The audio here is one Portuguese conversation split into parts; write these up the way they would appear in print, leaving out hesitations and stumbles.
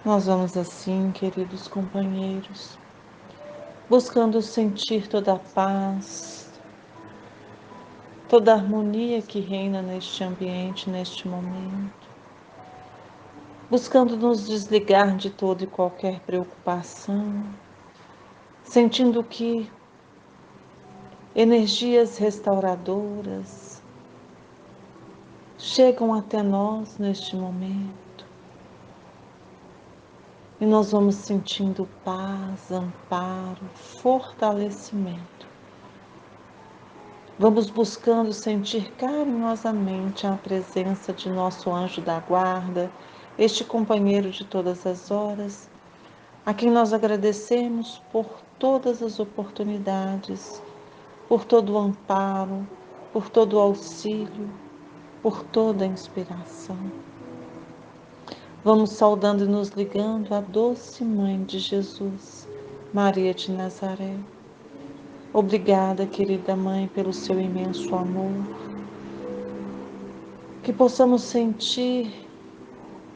Nós vamos assim, queridos companheiros, buscando sentir toda a paz, toda a harmonia que reina neste ambiente, neste momento, buscando nos desligar de toda e qualquer preocupação, sentindo que energias restauradoras chegam até nós neste momento e nós vamos sentindo paz, amparo, fortalecimento. Vamos buscando sentir carinhosamente a presença de nosso anjo da guarda, este companheiro de todas as horas, a quem nós agradecemos por todas as oportunidades, por todo o amparo, por todo o auxílio, por toda a inspiração. Vamos saudando e nos ligando à doce Mãe de Jesus, Maria de Nazaré. Obrigada, querida Mãe, pelo seu imenso amor. Que possamos sentir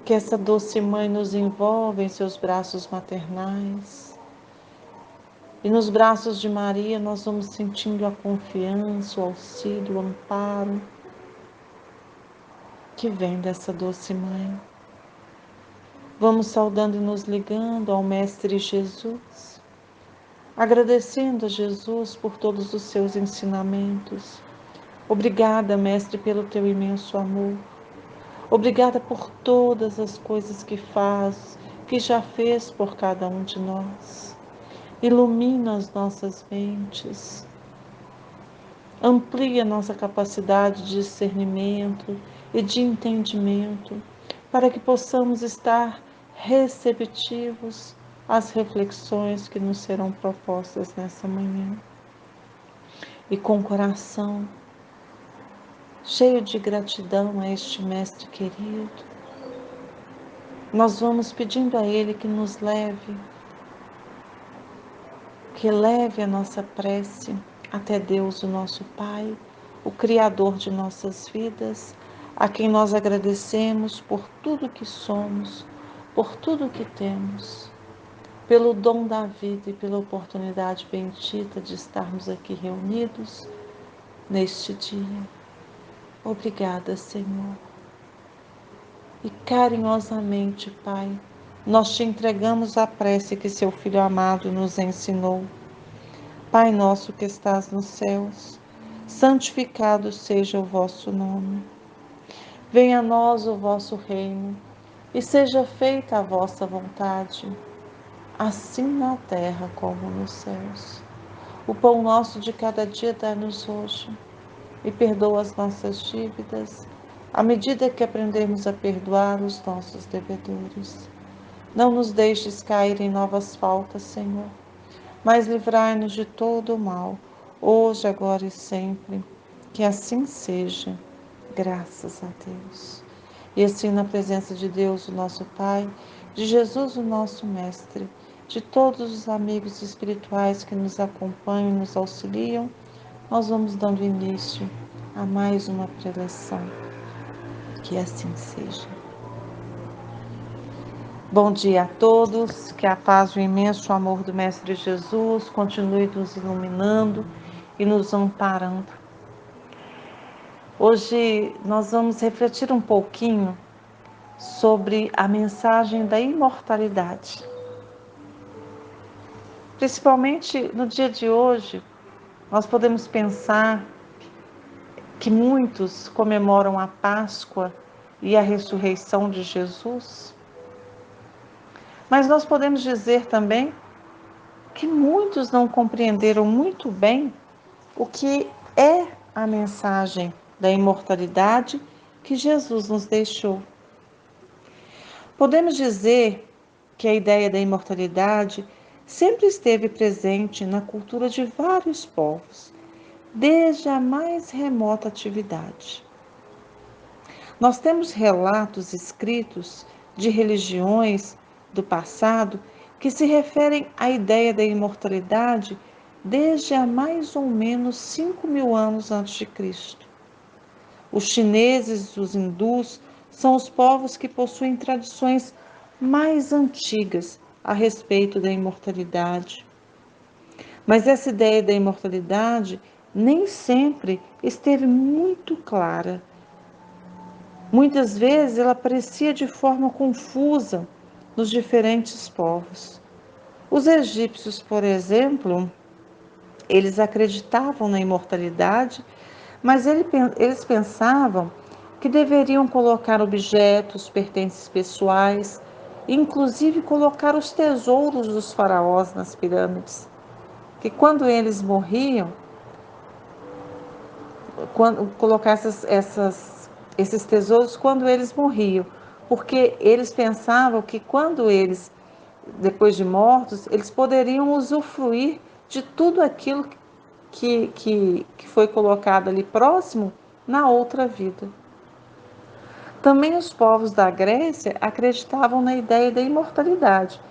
que essa doce Mãe nos envolve em seus braços maternais. E nos braços de Maria nós vamos sentindo a confiança, o auxílio, o amparo que vem dessa doce Mãe. Vamos saudando e nos ligando ao Mestre Jesus, agradecendo a Jesus por todos os seus ensinamentos. Obrigada, Mestre, pelo teu imenso amor. Obrigada por todas as coisas que faz, que já fez por cada um de nós. Ilumina as nossas mentes, amplia nossa capacidade de discernimento e de entendimento, para que possamos estar receptivos às reflexões que nos serão propostas nessa manhã. E com o coração cheio de gratidão a este Mestre querido, nós vamos pedindo a Ele que nos leve, que leve a nossa prece até Deus, o nosso Pai, o Criador de nossas vidas, a quem nós agradecemos por tudo que somos, por tudo que temos, pelo dom da vida e pela oportunidade bendita de estarmos aqui reunidos neste dia. Obrigada, Senhor. E carinhosamente, Pai, nós te entregamos a prece que seu Filho amado nos ensinou. Pai nosso que estás nos céus, santificado seja o vosso nome. Venha a nós o vosso reino, e seja feita a vossa vontade, assim na terra como nos céus. O pão nosso de cada dia dá-nos hoje, e perdoa as nossas dívidas, à medida que aprendemos a perdoar os nossos devedores. Não nos deixes cair em novas faltas, Senhor, mas livrai-nos de todo o mal, hoje, agora e sempre. Que assim seja, graças a Deus. E assim, na presença de Deus, o nosso Pai, de Jesus, o nosso Mestre, de todos os amigos espirituais que nos acompanham e nos auxiliam, nós vamos dando início a mais uma preleção. Que assim seja. Bom dia a todos, que a paz e o imenso amor do Mestre Jesus continue nos iluminando e nos amparando. Hoje nós vamos refletir um pouquinho sobre a mensagem da imortalidade. Principalmente no dia de hoje, nós podemos pensar que muitos comemoram a Páscoa e a ressurreição de Jesus, mas nós podemos dizer também que muitos não compreenderam muito bem o que é a mensagem da imortalidade que Jesus nos deixou. Podemos dizer que a ideia da imortalidade sempre esteve presente na cultura de vários povos, desde a mais remota atividade. Nós temos relatos escritos de religiões do passado que se referem à ideia da imortalidade desde há mais ou menos 5.000 anos antes de Cristo. Os chineses e os hindus são os povos que possuem tradições mais antigas a respeito da imortalidade. Mas essa ideia da imortalidade nem sempre esteve muito clara. Muitas vezes ela aparecia de forma confusa nos diferentes povos. Os egípcios, por exemplo, eles acreditavam na imortalidade, mas eles pensavam que deveriam colocar objetos, pertences pessoais, inclusive colocar os tesouros dos faraós nas pirâmides, que quando eles morriam, colocar esses tesouros quando eles morriam, porque eles pensavam que quando eles, depois de mortos, eles poderiam usufruir de tudo aquilo que foi colocado ali próximo na outra vida. Também os povos da Grécia acreditavam na ideia da imortalidade,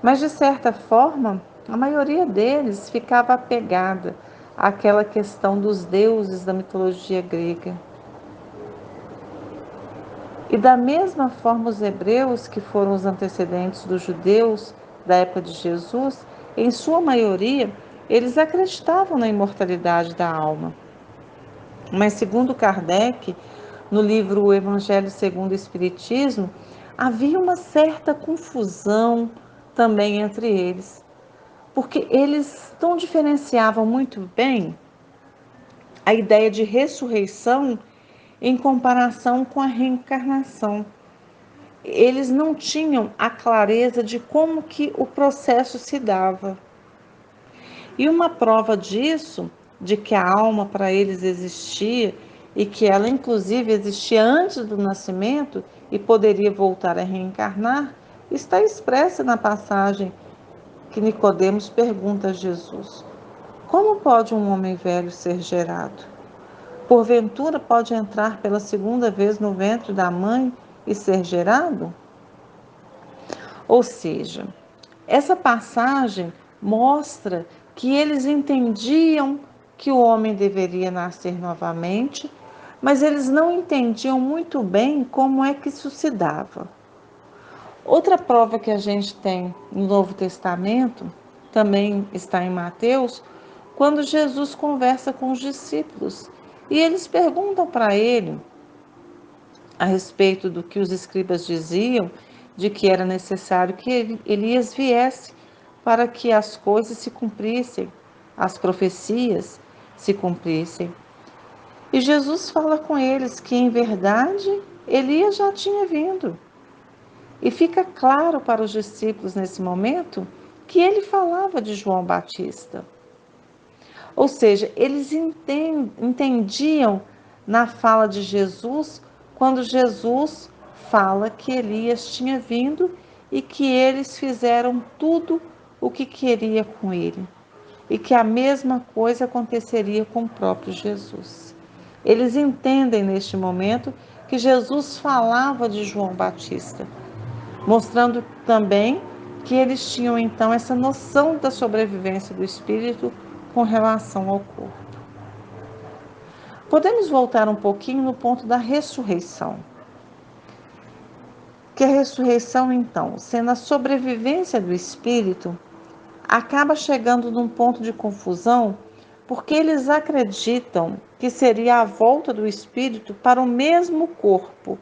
mas de certa forma, a maioria deles ficava apegada àquela questão dos deuses da mitologia grega. E da mesma forma, os hebreus, que foram os antecedentes dos judeus da época de Jesus, em sua maioria, eles acreditavam na imortalidade da alma. Mas, segundo Kardec, no livro O Evangelho segundo o Espiritismo, havia uma certa confusão também entre eles, porque eles não diferenciavam muito bem a ideia de ressurreição em comparação com a reencarnação. Eles não tinham a clareza de como que o processo se dava. E uma prova disso, de que a alma para eles existia e que ela inclusive existia antes do nascimento e poderia voltar a reencarnar, está expressa na passagem que Nicodemos pergunta a Jesus: como pode um homem velho ser gerado? Porventura pode entrar pela segunda vez no ventre da mãe e ser gerado? Ou seja, essa passagem mostra que eles entendiam que o homem deveria nascer novamente, mas eles não entendiam muito bem como é que isso se dava. Outra prova que a gente tem no Novo Testamento, também está em Mateus, quando Jesus conversa com os discípulos e eles perguntam para ele a respeito do que os escribas diziam, de que era necessário que Elias viesse para que as coisas se cumprissem, as profecias se cumprissem. E Jesus fala com eles que, em verdade, Elias já tinha vindo. E fica claro para os discípulos nesse momento que ele falava de João Batista. Ou seja, eles entendiam na fala de Jesus, quando Jesus fala que Elias tinha vindo e que eles fizeram tudo o que queria com ele. E que a mesma coisa aconteceria com o próprio Jesus. Eles entendem neste momento que Jesus falava de João Batista, mostrando também que eles tinham então essa noção da sobrevivência do espírito com relação ao corpo. Podemos voltar um pouquinho no ponto da ressurreição. Que a ressurreição, então, sendo a sobrevivência do espírito, acaba chegando num ponto de confusão, porque eles acreditam que seria a volta do espírito para o mesmo corpo,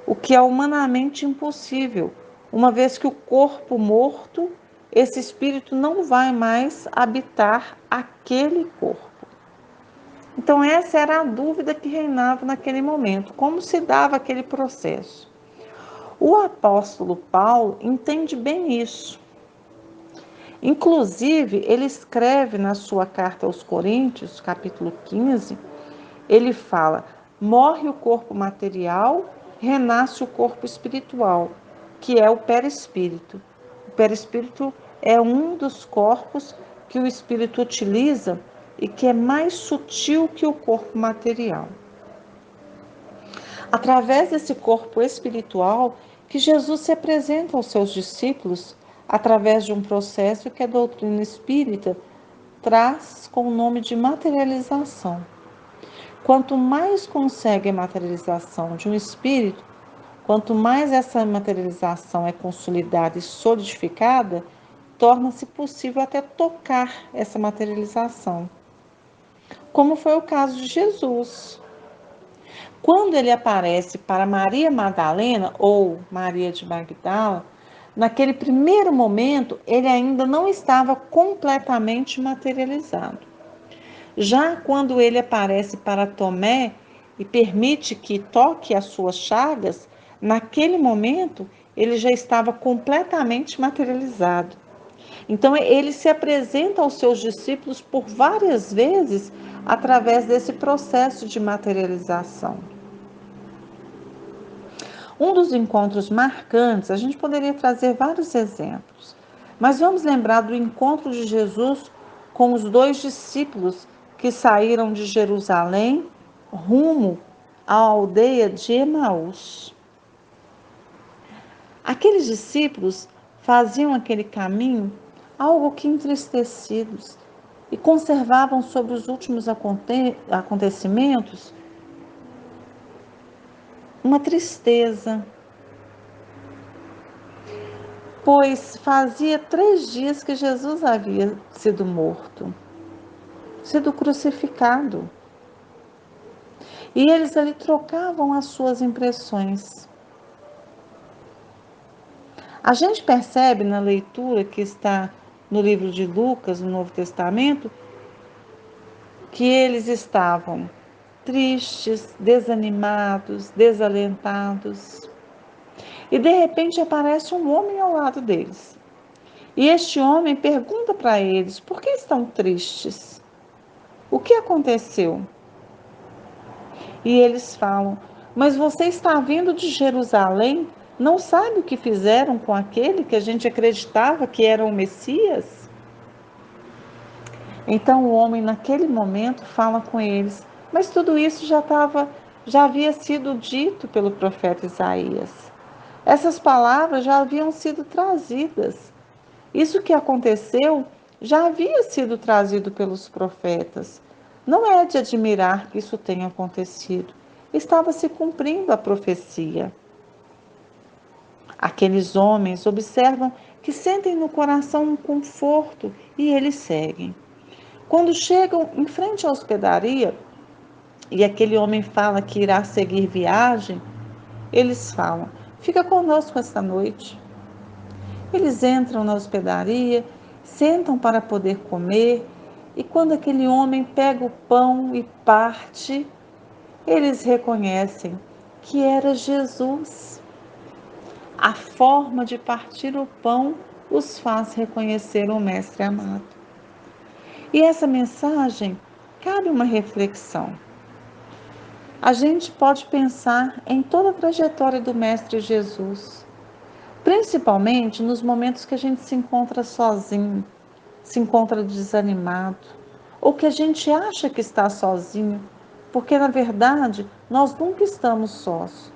o que é humanamente impossível, uma vez que o corpo morto, esse espírito não vai mais habitar aquele corpo. Então, essa era a dúvida que reinava naquele momento, como se dava aquele processo. O apóstolo Paulo entende bem isso. Inclusive, ele escreve na sua carta aos Coríntios, capítulo 15, ele fala: morre o corpo material, renasce o corpo espiritual, que é o perispírito. O perispírito é um dos corpos que o espírito utiliza e que é mais sutil que o corpo material. Através desse corpo espiritual que Jesus se apresenta aos seus discípulos, através de um processo que a doutrina espírita traz com o nome de materialização. Quanto mais consegue a materialização de um espírito, Quanto mais essa materialização é consolidada e solidificada, torna-se possível até tocar essa materialização, como foi o caso de Jesus. Quando ele aparece para Maria Madalena ou Maria de Magdala, naquele primeiro momento ele ainda não estava completamente materializado. Já quando ele aparece para Tomé e permite que toque as suas chagas, naquele momento ele já estava completamente materializado. Então ele se apresenta aos seus discípulos por várias vezes através desse processo de materialização. Um dos encontros marcantes, a gente poderia trazer vários exemplos, mas vamos lembrar do encontro de Jesus com os dois discípulos que saíram de Jerusalém rumo à aldeia de Emaús. Aqueles discípulos faziam aquele caminho algo que entristecidos e conservavam sobre os últimos acontecimentos uma tristeza, pois fazia 3 dias que Jesus havia sido morto, sido crucificado. E eles ali trocavam as suas impressões. A gente percebe na leitura que está no livro de Lucas, no Novo Testamento, que eles estavam tristes, desanimados, desalentados. E de repente aparece um homem ao lado deles. E este homem pergunta para eles: por que estão tristes? O que aconteceu? E eles falam: mas você está vindo de Jerusalém? Não sabe o que fizeram com aquele que a gente acreditava que era o Messias? Então o homem naquele momento fala com eles: mas tudo isso já havia sido dito pelo profeta Isaías. Essas palavras já haviam sido trazidas. Isso que aconteceu já havia sido trazido pelos profetas. Não é de admirar que isso tenha acontecido. Estava se cumprindo a profecia. Aqueles homens observam que sentem no coração um conforto e eles seguem. Quando chegam em frente à hospedaria e aquele homem fala que irá seguir viagem, eles falam: fica conosco esta noite. Eles entram na hospedaria, sentam para poder comer, e quando aquele homem pega o pão e parte, eles reconhecem que era Jesus. A forma de partir o pão os faz reconhecer o Mestre amado. E essa mensagem cabe uma reflexão. A gente pode pensar em toda a trajetória do Mestre Jesus, principalmente nos momentos que a gente se encontra sozinho, se encontra desanimado, ou que a gente acha que está sozinho, porque na verdade nós nunca estamos sós.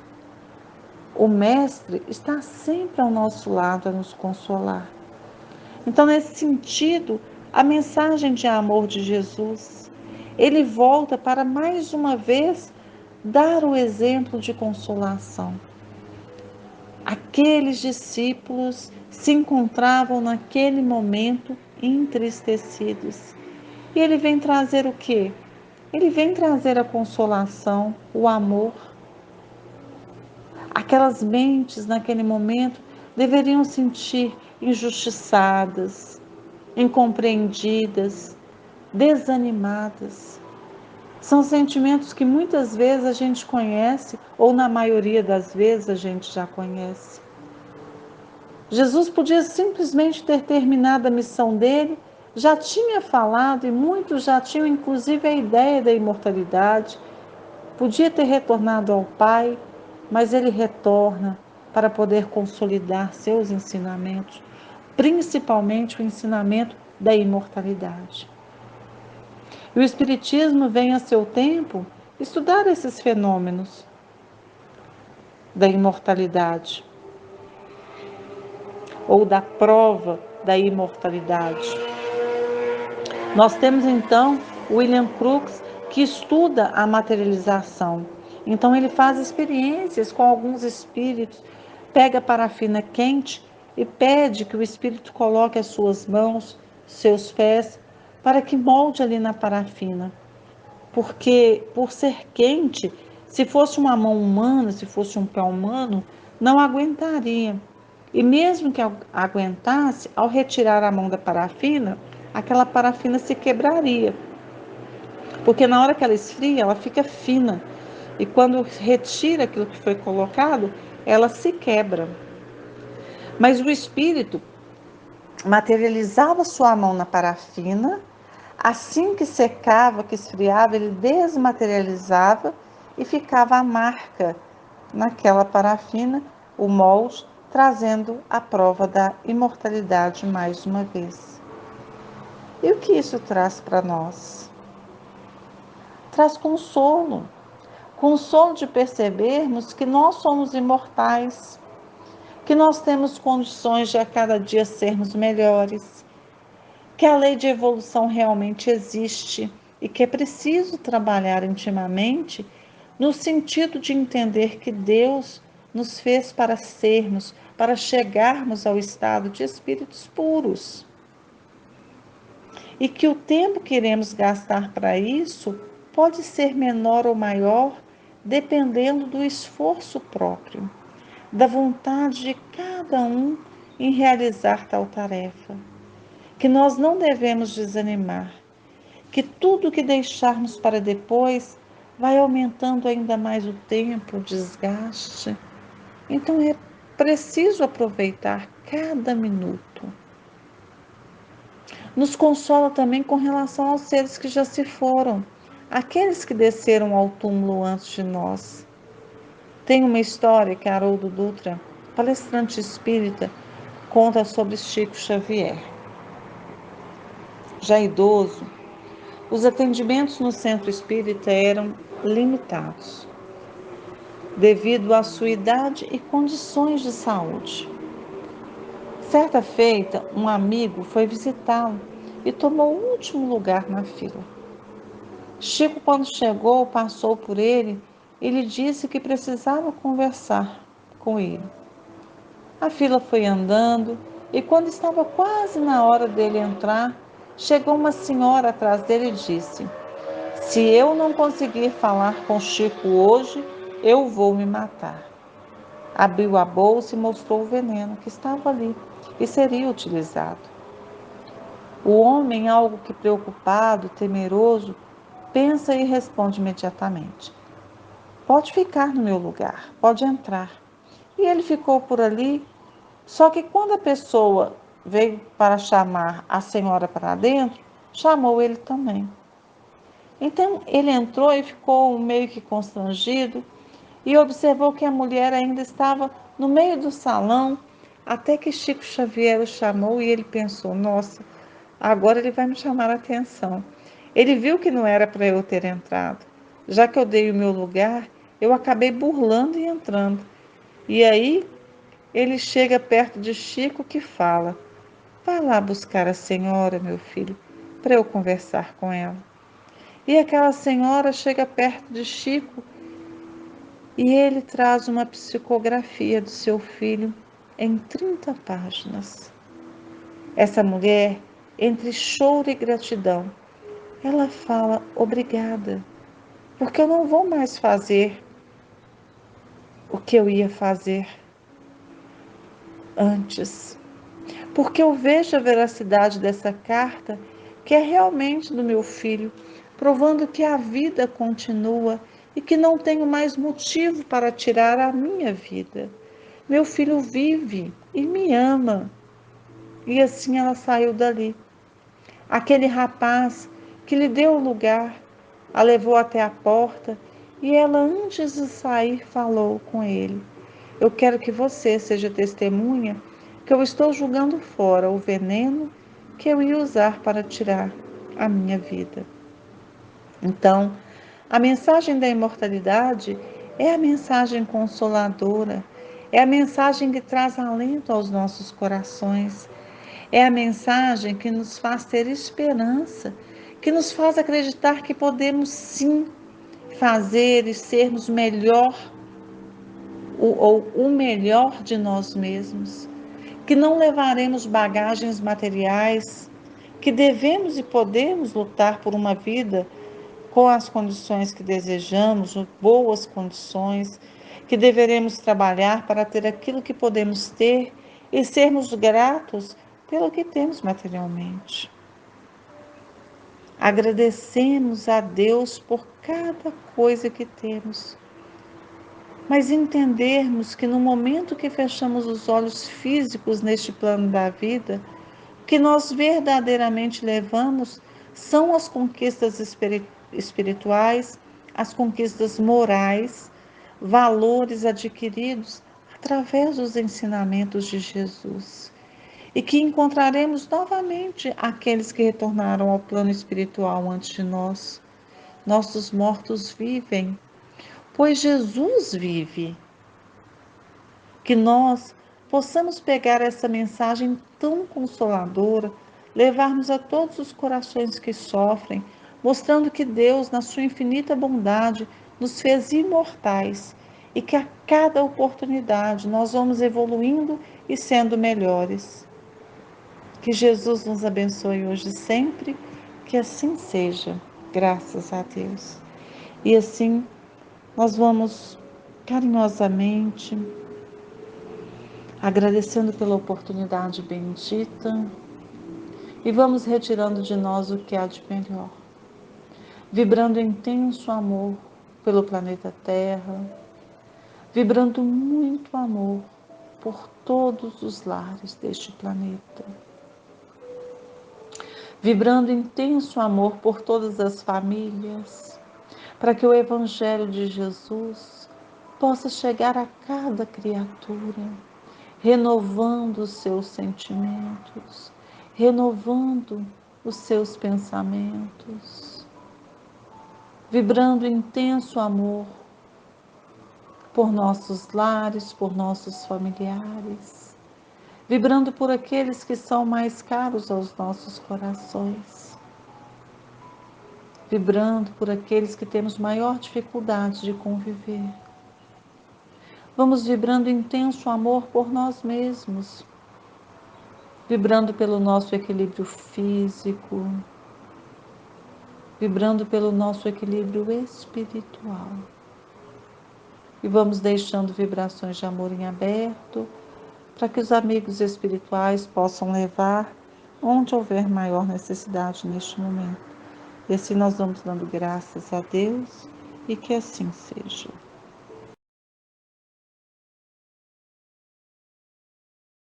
O Mestre está sempre ao nosso lado a nos consolar. Então, nesse sentido, a mensagem de amor de Jesus, ele volta para mais uma vez dar o exemplo de consolação. Aqueles discípulos se encontravam naquele momento entristecidos. E ele vem trazer o quê? Ele vem trazer a consolação, o amor. Aquelas mentes naquele momento deveriam sentir injustiçadas, incompreendidas, desanimadas. São sentimentos que muitas vezes a gente conhece, ou na maioria das vezes a gente já conhece. Jesus podia simplesmente ter terminado a missão dele, já tinha falado e muitos já tinham inclusive a ideia da imortalidade, podia ter retornado ao Pai, mas ele retorna para poder consolidar seus ensinamentos, principalmente o ensinamento da imortalidade. E o Espiritismo vem a seu tempo estudar esses fenômenos da imortalidade, ou da prova da imortalidade. Nós temos então William Crookes, que estuda a materialização Então ele faz experiências com alguns espíritos, pega parafina quente e pede que o espírito coloque as suas mãos, seus pés, para que molde ali na parafina. Porque por ser quente, se fosse uma mão humana, se fosse um pé humano, não aguentaria. E mesmo que aguentasse, ao retirar a mão da parafina, aquela parafina se quebraria. Porque na hora que ela esfria, ela fica fina. E quando retira aquilo que foi colocado, ela se quebra. Mas o espírito materializava sua mão na parafina, assim que secava, que esfriava, ele desmaterializava e ficava a marca naquela parafina, o molde, trazendo a prova da imortalidade mais uma vez. E o que isso traz para nós? Traz consolo. Consolo de percebermos que nós somos imortais, que nós temos condições de a cada dia sermos melhores, que a lei de evolução realmente existe e que é preciso trabalhar intimamente no sentido de entender que Deus nos fez para sermos, para chegarmos ao estado de espíritos puros. E que o tempo que iremos gastar para isso pode ser menor ou maior, dependendo do esforço próprio, da vontade de cada um em realizar tal tarefa. Que nós não devemos desanimar, que tudo que deixarmos para depois vai aumentando ainda mais o tempo, o desgaste. Então é preciso aproveitar cada minuto. Nos consola também com relação aos seres que já se foram, aqueles que desceram ao túmulo antes de nós. Tem uma história que Haroldo Dutra, palestrante espírita, conta sobre Chico Xavier. Já idoso, os atendimentos no centro espírita eram limitados, devido à sua idade e condições de saúde. Certa feita, um amigo foi visitá-lo e tomou o último lugar na fila. Chico, quando chegou, passou por ele e lhe disse que precisava conversar com ele. A fila foi andando e, quando estava quase na hora dele entrar, chegou uma senhora atrás dele e disse: "Se eu não conseguir falar com Chico hoje, eu vou me matar." Abriu a bolsa e mostrou o veneno que estava ali e seria utilizado. O homem, algo que preocupado, temeroso, pensa e responde imediatamente: "Pode ficar no meu lugar, pode entrar." E ele ficou por ali, só que quando a pessoa veio para chamar a senhora para dentro, chamou ele também. Então ele entrou e ficou meio que constrangido e observou que a mulher ainda estava no meio do salão, até que Chico Xavier o chamou e ele pensou: nossa, agora ele vai me chamar a atenção. Ele viu que não era para eu ter entrado. Já que eu dei o meu lugar, eu acabei burlando e entrando. E aí ele chega perto de Chico que fala: "Vá lá buscar a senhora, meu filho, para eu conversar com ela." E aquela senhora chega perto de Chico e ele traz uma psicografia do seu filho em 30 páginas. Essa mulher, entre choro e gratidão, ela fala: "Obrigada, porque eu não vou mais fazer o que eu ia fazer antes. Porque eu vejo a veracidade dessa carta, que é realmente do meu filho, provando que a vida continua e que não tenho mais motivo para tirar a minha vida. Meu filho vive e me ama." E assim ela saiu dali. Aquele rapaz que lhe deu o lugar, a levou até a porta e ela, antes de sair, falou com ele: "Eu quero que você seja testemunha que eu estou jogando fora o veneno que eu ia usar para tirar a minha vida." Então, a mensagem da imortalidade é a mensagem consoladora, é a mensagem que traz alento aos nossos corações, é a mensagem que nos faz ter esperança, que nos faz acreditar que podemos sim fazer e sermos melhor ou o melhor de nós mesmos, que não levaremos bagagens materiais, que devemos e podemos lutar por uma vida com as condições que desejamos, boas condições, que deveremos trabalhar para ter aquilo que podemos ter e sermos gratos pelo que temos materialmente. Agradecemos a Deus por cada coisa que temos, mas entendermos que no momento que fechamos os olhos físicos neste plano da vida, o que nós verdadeiramente levamos são as conquistas espirituais, as conquistas morais, valores adquiridos através dos ensinamentos de Jesus. E que encontraremos novamente aqueles que retornaram ao plano espiritual antes de nós. Nossos mortos vivem, pois Jesus vive. Que nós possamos pegar essa mensagem tão consoladora, levarmos a todos os corações que sofrem, mostrando que Deus, na sua infinita bondade, nos fez imortais e que a cada oportunidade nós vamos evoluindo e sendo melhores. Que Jesus nos abençoe hoje e sempre, que assim seja, graças a Deus. E assim nós vamos carinhosamente agradecendo pela oportunidade bendita e vamos retirando de nós o que há de melhor, vibrando intenso amor pelo planeta Terra, vibrando muito amor por todos os lares deste planeta, vibrando intenso amor por todas as famílias, para que o Evangelho de Jesus possa chegar a cada criatura, renovando os seus sentimentos, renovando os seus pensamentos, vibrando intenso amor por nossos lares, por nossos familiares, vibrando por aqueles que são mais caros aos nossos corações, vibrando por aqueles que temos maior dificuldade de conviver. Vamos vibrando intenso amor por nós mesmos, vibrando pelo nosso equilíbrio físico, vibrando pelo nosso equilíbrio espiritual. E vamos deixando vibrações de amor em aberto, para que os amigos espirituais possam levar onde houver maior necessidade neste momento. E assim nós vamos dando graças a Deus e que assim seja.